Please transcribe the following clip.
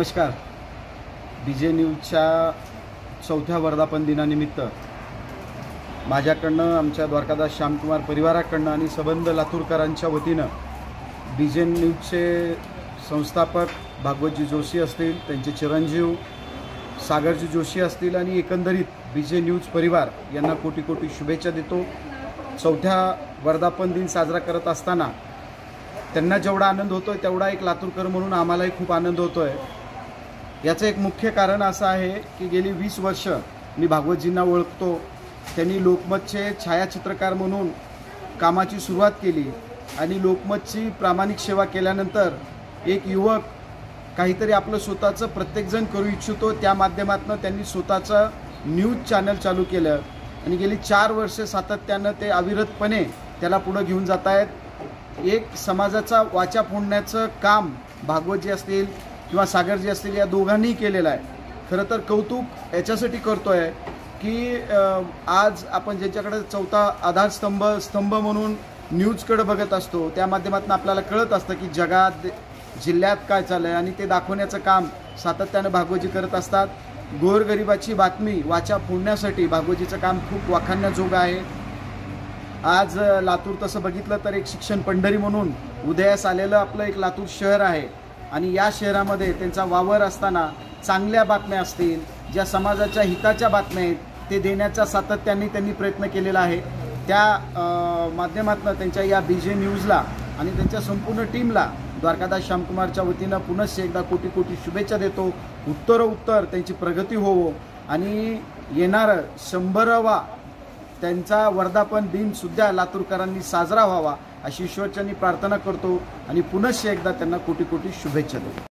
नमस्कार. बीजे न्यूजच्या 4थ्या वर्धापन दिनानिमित्त माझ्याकडनं, आमच्या द्वारकादास श्यामकुमार परिवाराकडनं आणि सबंध लातूरकरांच्या वतीनं बीजे न्यूजचे संस्थापक भागवतजी जोशी असतील, त्यांचे चिरंजीव सागरजी जोशी असतील आणि एकंदरीत बीजे न्यूज परिवार यांना कोटी कोटी शुभेच्छा देतो. 4थ्या वर्धापन दिन साजरा करत असताना त्यांना जेवढा आनंद होतोय तेवढा एक लातूरकर म्हणून आम्हालाही खूप आनंद होतोय. याचं एक मुख्य कारण असं आहे की गेली 20 वर्ष मी भागवतजींना ओळखतो. त्यांनी लोकमतचे छायाचित्रकार म्हणून कामाची सुरुवात केली आणि लोकमतची प्रामाणिक सेवा केल्यानंतर एक युवक काहीतरी आपलं स्वतःचं प्रत्येकजण करू इच्छितो, त्या माध्यमातून त्यांनी स्वतःचं न्यूज चॅनल चालू केलं आणि गेली 4 वर्ष सातत्यानं ते अविरतपणे त्याला पुढे घेऊन जात आहेत. एक समाजाचा वाचा फोडण्याचं काम भागवतजी असतील किंवा सागरजी असतील या दोघांनीही केलेलं आहे. खरं तर कौतुक याच्यासाठी करतोय की आज आपण ज्याच्याकडे 4था आधारस्तंभ म्हणून न्यूजकडे बघत असतो, त्या माध्यमातून आपल्याला कळत असतं की जगात जिल्ह्यात काय चाललं आहे आणि ते दाखवण्याचं काम सातत्यानं भागवतजी करत असतात. गोरगरिबाची बातमी वाचा फोडण्यासाठी भागवतजीचं काम खूप वाखाणण्याजोगं आहे. आज लातूर तसं बघितलं तर एक शिक्षण पंढरी म्हणून उदयास आलेलं आपलं एक लातूर शहर आहे आणि या शहरामध्ये त्यांचा वावर असताना चांगल्या बातम्या असतील, ज्या समाजाच्या हिताच्या बातम्या आहेत ते देण्याचा सातत्याने त्यांनी प्रयत्न केलेला आहे. त्या माध्यमातून त्यांच्या या बीजे न्यूजला आणि त्यांच्या संपूर्ण टीमला द्वारकादास श्यामकुमारच्या वतीनं पुनश्च एकदा कोटी कोटी शुभेच्छा देतो. उत्तर त्यांची प्रगती होवो आणि येणारं 100वा त्यांचा वर्धापन दिन सुद्धा लातूरकरांनी साजरा व्हावा अशी ईश्वरचरणी प्रार्थना करतो आणि पुनश्च एकदा त्यांना कोटी कोटी शुभेच्छा देतो.